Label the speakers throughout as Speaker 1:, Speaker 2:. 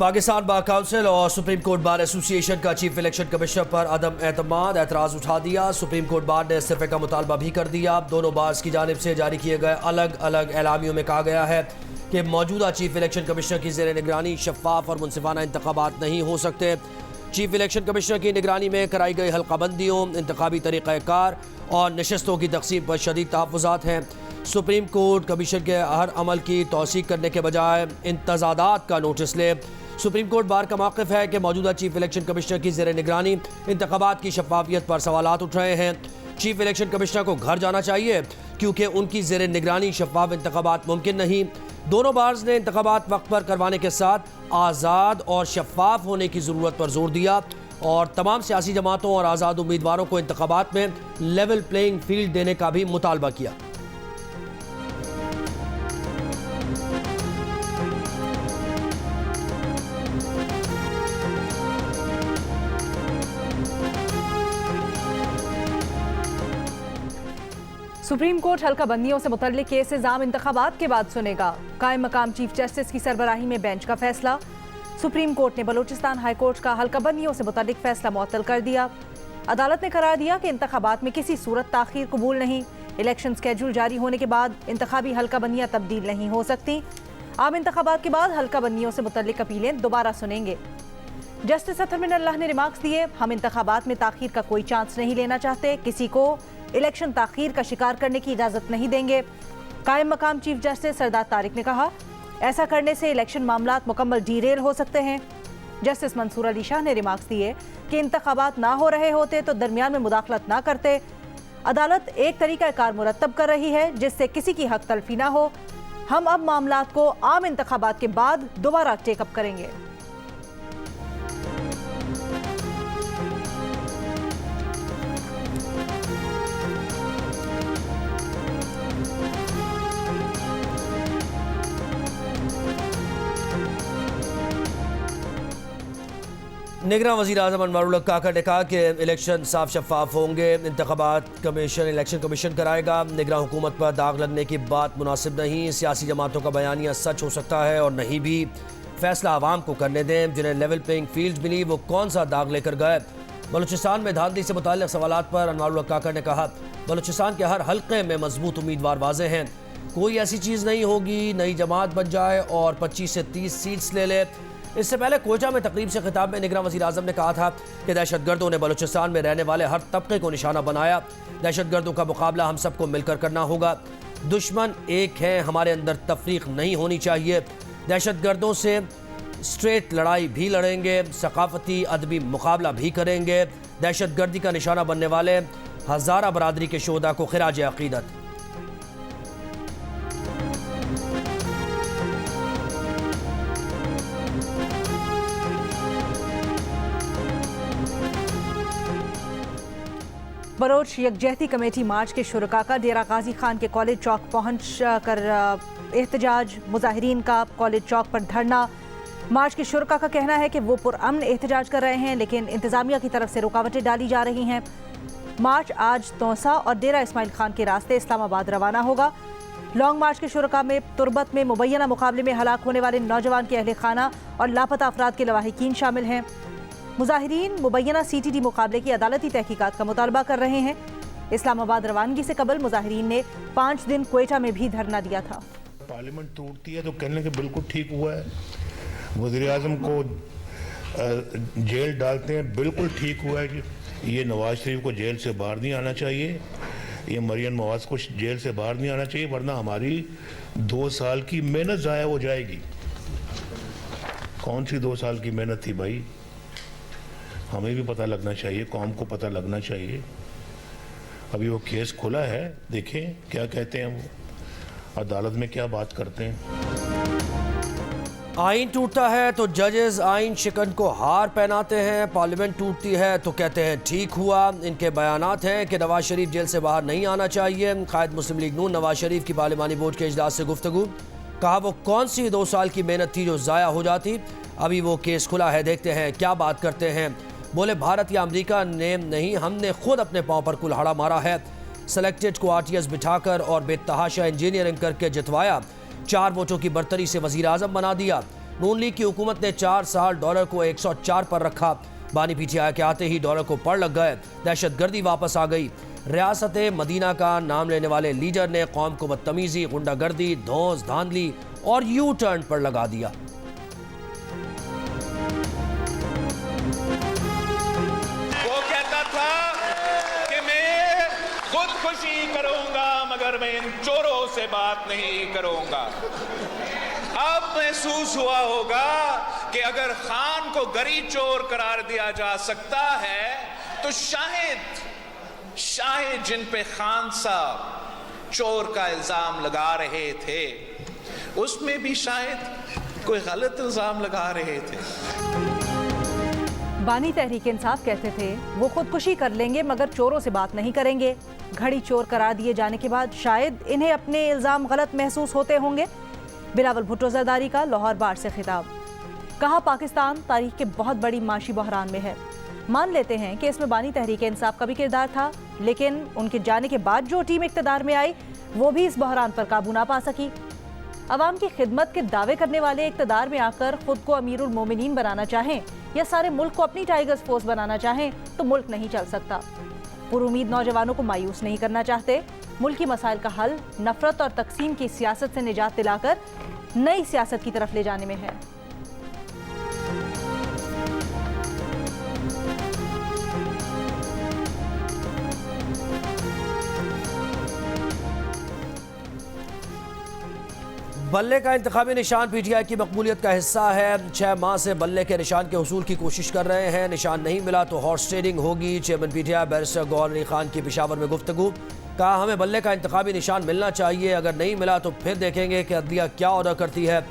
Speaker 1: Pakistan bar council और supreme court bar association का chief election commissioner पर अदम एतमाद एतराज़ उठा दिया। सुप्रीम कोर्ट बार ने इस्तीफे का मुतालबा भी कर दिया। दोनों बार्स की जानिब से जारी किए गए अलग अलग एलामियों में कहा गया है कि मौजूदा चीफ इलेक्शन कमिश्नर की ज़ेर निगरानी शफाफ और मुनसिफाना इंतखाबात नहीं हो सकते। चीफ इलेक्शन कमिश्नर की निगरानी में कराई गई हल्काबंदियों, इंतखाबी तरीक़ाकार और नशस्तों की तक़सीम पर शदीद तहफ़्फ़ुज़ात हैं। सुप्रीम कोर्ट कमीशन के हर अमल की तौसीक करने के बजाय इंतज़ादात का नोटिस ले। सुप्रीम कोर्ट बार का मौक़िफ़ है कि मौजूदा चीफ इलेक्शन कमिश्नर की ज़ेर निगरानी इंतखाबात की शफाफियत पर सवालात उठ रहे हैं। चीफ इलेक्शन कमिश्नर को घर जाना चाहिए क्योंकि उनकी ज़ेर निगरानी शफाफ इंतखाबात मुमकिन नहीं। दोनों बार्स ने इंतखाबात वक्त पर करवाने के साथ आज़ाद और शफाफ होने की ज़रूरत पर जोर दिया और तमाम सियासी जमातों और आज़ाद उम्मीदवारों को इंतखाबात में लेवल प्लेइंग फील्ड देने का भी मुतालबा किया।
Speaker 2: सुप्रीम कोर्ट हल्का बंदियों से मुतल्लिक केस इल्जाम इंतखाबात के बाद सुनेगा। कायम मकाम चीफ जस्टिस की सरबराही में बेंच का फैसला। सुप्रीम कोर्ट ने बलूचिस्तान हाई कोर्ट का हल्का बंदियों से मुतल्लिक फैसला मुअत्तल कर दिया। अदालत ने करार दिया कि इंतखाबात में किसी सूरत ताखीर कबूल नहीं। इलेक्शन स्केड्यूल जारी होने के बाद इंतखाबी हल्का बंदियाँ तब्दील नहीं हो सकती। आम इंतखाबात के बाद हल्का बंदियों से मुतल्लिक अपीलें दोबारा सुनेंगे। जस्टिस अतर मिन अल्लाह ने रिमार्क्स दिए, हम इंतखाबात में ताखीर का कोई चांस नहीं लेना चाहते, किसी को इलेक्शन ताखीर का शिकार करने की इजाज़त नहीं देंगे। कायम मकाम चीफ जस्टिस सरदार तारिक ने कहा, ऐसा करने से इलेक्शन मामलात मुकम्मल डीरेल हो सकते हैं। जस्टिस मंसूर अली शाह ने रिमार्क्स दिए कि इंतखाबात ना हो रहे होते तो दरमियान में मुदाखलत ना करते। अदालत एक तरीका कार मुरतब कर रही है जिससे किसी की हक तलफी ना हो। हम अब मामलात को आम इंतखाबात के बाद दोबारा टेकअप करेंगे।
Speaker 1: निगरान वज़ीर आज़म अनवारुल हक काका ने कहा कि इलेक्शन साफ शफाफ होंगे। इंतखाबात कमीशन इलेक्शन कमीशन कराएगा। निगरान हुकूमत पर दाग लगने की बात मुनासिब नहीं। सियासी जमातों का बयानिया सच हो सकता है और नहीं भी। फैसला आवाम को करने दें। जिन्हें लेवल प्लेइंग फील्ड मिली वो कौन सा दाग लेकर गए। बलूचिस्तान में धांधली से मुताल्लिक़ सवालात पर अनवारुल हक काका ने कहा, बलूचिस्तान के हर हल्के में मजबूत उम्मीदवार वाज़े हैं। कोई ऐसी चीज़ नहीं होगी नई जमात बन जाए और 25 से 30 सीट्स ले ले। इससे पहले कोयटा में तकरीब से खिताब में निगरान वज़ीर आज़म ने कहा था कि दहशतगर्दों ने बलूचिस्तान में रहने वाले हर तबके को निशाना बनाया। दहशतगर्दों का मुकाबला हम सबको मिलकर करना होगा। दुश्मन एक है, हमारे अंदर तफरीक नहीं होनी चाहिए। दहशतगर्दों से स्ट्रेट लड़ाई भी लड़ेंगे, सकाफती अदबी मुकाबला भी करेंगे। दहशतगर्दी का निशाना बनने वाले हज़ारा बरादरी के शोहदा को खिराज अक़ीदत।
Speaker 2: बलोच यकजहती कमेटी मार्च के शुरका का डेरा गाजी खान के कॉलेज चौक पहुँच कर एहतजाज। मुजाहिरीन का कॉलेज चौक पर धरना। मार्च के शुरका का कहना है कि वो पुरअमन एहतजाज कर रहे हैं लेकिन इंतज़ामिया की तरफ से रुकावटें डाली जा रही हैं। मार्च आज तौसा और डेरा इस्माइल खान के रास्ते इस्लामाबाद रवाना होगा। लॉन्ग मार्च के शुरका में तुरबत में मुबैना मुकाबले में हलाक होने वाले नौजवान के अहले खाना और लापता अफराद के लवाहिकीन शामिल हैं। मुजाहिरीन मुबैना CTD मुकाबले की अदालती तहकीकात का मुतालबा कर रहे हैं। इस्लामाबाद रवानगी से कबल मुजाहिरीन ने 5 दिन क्वेटा में भी धरना दिया था।
Speaker 3: पार्लियामेंट टूटती है तो कहने के बिल्कुल ठीक हुआ है। वज़ीर आज़म को जेल डालते हैं, बिल्कुल ठीक हुआ है कि ये नवाज शरीफ को जेल से बाहर नहीं आना चाहिए, ये मरियम नवाज को जेल से बाहर नहीं आना चाहिए, वरना हमारी 2 साल की मेहनत ज़ाया हो जाएगी। कौन सी 2 साल की मेहनत थी भाई, हमें भी पता लगना चाहिए, कौम को पता लगना चाहिए। अभी वो केस खुला है, देखें क्या कहते हैं वो, अदालत में क्या बात करते हैं।
Speaker 1: आइन टूटता है तो जजेस आइन शिकन को हार पहनाते हैं। पार्लियामेंट टूटती है तो कहते हैं ठीक हुआ। इनके बयानात हैं कि नवाज शरीफ जेल से बाहर नहीं आना चाहिए। कायद मुस्लिम लीग नून नवाज शरीफ की पार्लिमानी बोर्ड के इजलास से गुफ्तगू। कहा वो कौन सी 2 साल की मेहनत थी जो ज़ाया हो जाती। अभी वो केस खुला है, देखते हैं क्या बात करते हैं। बोले भारत या अमेरिका ने नहीं, हमने खुद अपने पाँव पर कुल्हाड़ा मारा है। सेलेक्टेड को RTS बिठाकर और बेतहाशा इंजीनियरिंग करके जितवाया। 4 वोटों की बर्तरी से वज़ीर आज़म बना दिया। नून लीग की हुकूमत ने 4 साल डॉलर को 104 पर रखा। बानी पीटीआई के आते ही डॉलर को पड़ लग गए, दहशतगर्दी वापस आ गई। रियासत मदीना का नाम लेने वाले लीडर ने कौम को बदतमीजी, गुंडागर्दी, धौंस धांधली और यू टर्न पर लगा दिया।
Speaker 4: वो कहता था कि मैं खुदकुशी करूंगा मगर मैं इन चोरों से बात नहीं करूंगा। अब महसूस हुआ होगा कि अगर खान को गरी चोर करार दिया जा सकता है तो शायद जिन पे खान साहब चोर का इल्जाम लगा रहे थे उसमें भी शायद कोई गलत इल्जाम लगा रहे थे।
Speaker 2: बानी तहरीक इंसाफ कहते थे वो खुदकुशी कर लेंगे मगर चोरों से बात नहीं करेंगे। घड़ी चोर करार दिए जाने के बाद शायद इन्हें अपने इल्जाम गलत महसूस होते होंगे। बिलावल भुट्टो जरदारी का लाहौर बार से खिताब। कहा पाकिस्तान तारीख के बहुत बड़ी माशी बहरान में है। मान लेते हैं कि इसमें बानी तहरीक इंसाफ का भी किरदार था, लेकिन उनके जाने के बाद जो टीम इक़्तिदार में आई वो भी इस बहरान पर काबू ना पा सकी। अवाम की खिदमत के दावे करने वाले इक़्तिदार में आकर खुद को अमीरुल मोमिनीन बनाना चाहें या सारे मुल्क को अपनी टाइगर्स फोर्स बनाना चाहें तो मुल्क नहीं चल सकता। पुरुमीद नौजवानों को मायूस नहीं करना चाहते। मुल्की मसाइल का हल नफरत और तकसीम की सियासत से निजात दिलाकर नई सियासत की तरफ ले जाने में है।
Speaker 1: बल्ले का इंतखाबी निशान पीटीआई की मकबूलियत का हिस्सा है। 6 माह से बल्ले के निशान के हुसूल की कोशिश कर रहे हैं। निशान नहीं मिला तो हॉर्स ट्रेडिंग होगी। Chairman PTI barrister Gauhar Ali Khan की पेशावर में गुफ्तगू। कहा हमें बल्ले का इंतखाबी निशान मिलना चाहिए, अगर नहीं मिला तो फिर देखेंगे कि अदलिया क्या ऑर्डर करती है।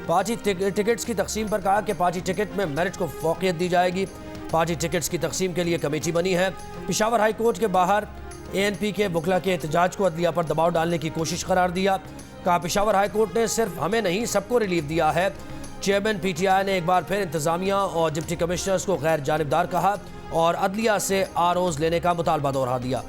Speaker 1: पार्टी टिकट्स की तकसीम पर कहा कि पार्टी टिकट में मेरिट को फौकियत दी जाएगी। पार्टी टिकट्स की तकसीम के लिए कमेटी बनी है। पेशावर हाई कोर्ट के बाहर ANP के वकला के एहतजाज को अदलिया पर दबाव डालने की कोशिश करार दिया। कहा पेशावर हाई कोर्ट ने सिर्फ हमें नहीं सबको रिलीफ दिया है। चेयरमैन पीटीआई ने एक बार फिर इंतजामिया और डिप्टी कमिश्नर्स को गैर जानिबदार कहा और अदलिया से ROs लेने का मुतालबा दोहरा दिया।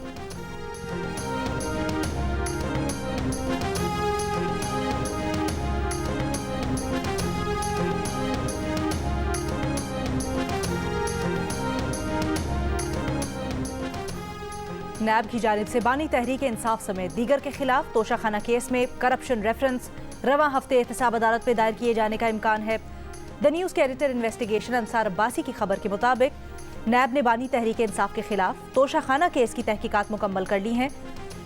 Speaker 2: नैब की जानिब से बानी तहरीक इंसाफ समेत दीगर के खिलाफ तोशाखाना केस में करप्शन रेफरेंस रवां हफ्ते एहतसाब अदालत में दायर किए जाने का इम्कान है। द न्यूज़ के एडिटर इन्वेस्टिगेशन अंसार अब्बासी की खबर के मुताबिक नैब ने बानी तहरीक इंसाफ के खिलाफ तोशाखाना केस की तहकीकात मुकम्मल कर ली हैं।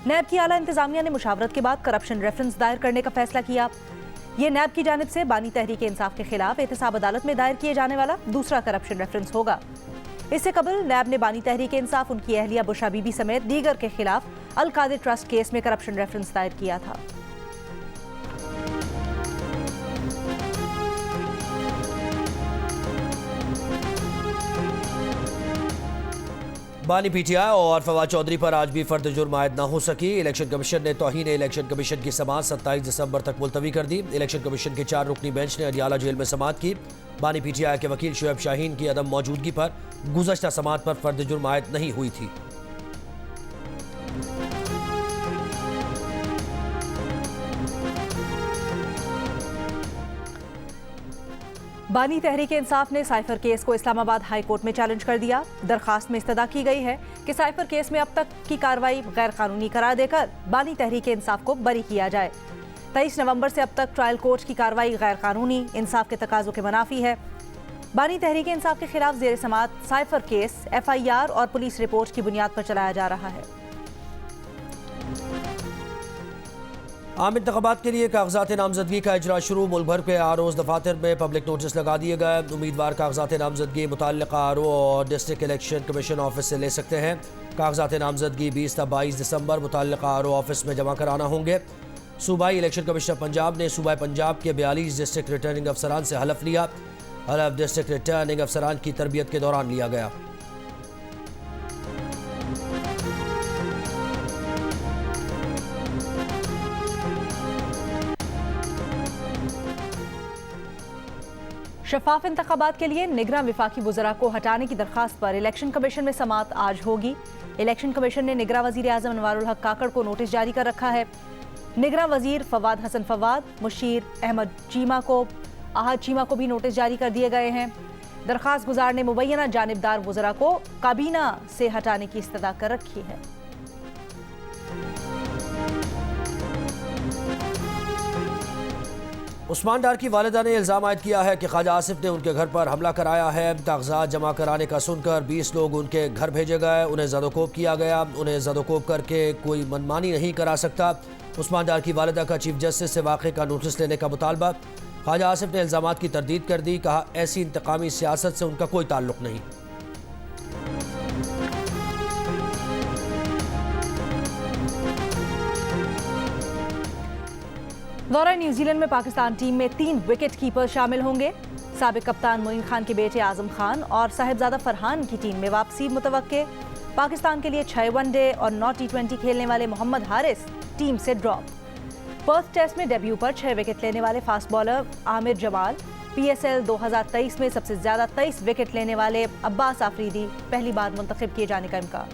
Speaker 2: नैब की आला इंतजामिया ने मुशावरत के बाद करप्शन रेफरेंस दायर करने का फैसला किया। ये नैब की जानिब से बानी तहरीक इंसाफ के खिलाफ एहतसाब अदालत में दायर किए जाने वाला दूसरा करप्शन रेफरेंस होगा। इससे कबल नैब ने बानी तहरीक इंसाफ, उनकी अहलिया बुशा बीबी समेत दीगर के खिलाफ अल कादिर ट्रस्ट केस में करप्शन रेफरेंस दायर किया था।
Speaker 1: बानी पीटीआई और फवाद चौधरी पर आज भी फर्द जुर्म आयद न हो सकी। इलेक्शन कमीशन ने तौहीन इलेक्शन कमीशन की समाअत 27 दिसंबर तक मुलतवी कर दी। इलेक्शन कमीशन के 4 रुकनी बेंच ने अडियाला जेल में समाअत की। बानी पीटीआई के वकील शुएब शाहीन की अदम मौजूदगी पर गुज़श्ता समाअत पर फर्द जुर्म आयद नहीं हुई थी।
Speaker 2: बानी तहरीक इंसाफ ने साइफर केस को इस्लामाबाद हाई कोर्ट में चैलेंज कर दिया। दरखास्त में इस्तदा की गई है कि साइफर केस में अब तक की कार्रवाई गैर कानूनी करार देकर बानी तहरीक इंसाफ को बरी किया जाए। 23 नवंबर से अब तक ट्रायल कोर्ट की कार्रवाई गैर कानूनी, इंसाफ के तकाजों के मुनाफी है। बानी तहरीक इंसाफ के खिलाफ जेर समाअत साइफर केस FIR और पुलिस रिपोर्ट की बुनियाद पर चलाया जा रहा है।
Speaker 1: आम इंतखाबात के लिए कागजात नामजदगी का इजरा शुरू। मुल्क भर के ROs दफातर में पब्लिक नोटिस लगा दिए गए। उम्मीदवार कागजात नामजदगी मुतल्लिका RO और डिस्ट्रिक्ट इलेक्शन कमीशन ऑफिस से ले सकते हैं। कागजात नामजदगी 20 से 22 दिसंबर मुतल्लिका RO ऑफिस में जमा कराना होंगे। सूबाई इलेक्शन कमिश्नर पंजाब ने सूबाई पंजाब के 42 डिस्ट्रिक्ट रिटर्निंग अफसरान से हलफ लिया। हलफ डिस्ट्रिक्ट रिटर्निंग अफसरान की तरबियत के दौरान लिया गया।
Speaker 2: शफाफ इंतखाबात के लिए निगरान विफाकी वज़रा को हटाने की दरखास्त पर इलेक्शन कमीशन में समाअत आज होगी। इलेक्शन कमीशन ने निगरान वज़ीर आज़म अनवारुल हक काकड़ को नोटिस जारी कर रखा है। निगरान वज़ीर फवाद हसन फवाद, मुशीर अहमद चीमा को आहद चीमा को भी नोटिस जारी कर दिए गए हैं। दरखास्त गुजार ने मुबैना जानिबदार वज़रा को काबीना से हटाने की इस्तदा कर रखी है।
Speaker 1: उस्मान डार की वालिदा ने इल्ज़ाम आयद किया है कि ख्वाजा आसिफ ने उनके घर पर हमला कराया है। कागजात जमा कराने का सुनकर 20 लोग उनके घर भेजे गए, उन्हें ज़दोकोब किया गया। उन्हें ज़दोकोब करके कोई मनमानी नहीं करा सकता। उस्मान डार की वालिदा का चीफ जस्टिस से वाक़े का नोटिस लेने का मुतालबा। ख्वाजा आसिफ ने इल्ज़ामात की तरदीद कर दी, कहा ऐसी इंतकामी सियासत से उनका कोई ताल्लुक़ नहीं।
Speaker 2: दौरा न्यूजीलैंड में पाकिस्तान टीम में 3 विकेट कीपर शामिल होंगे। साबिक कप्तान मोइन खान के बेटे आजम खान और साहिबजादा फरहान की टीम में वापसी मुतवक्के। पाकिस्तान के लिए 6 वनडे और 9 T20 खेलने वाले मोहम्मद हारिस टीम से ड्रॉप। पर्थ टेस्ट में डेब्यू पर 6 विकेट लेने वाले fast bowler Aamir Jamal. PSL 2023 में सबसे ज्यादा 23 विकेट लेने वाले अब्बास आफरीदी पहली बार मुंतखब किए जाने का इम्कान।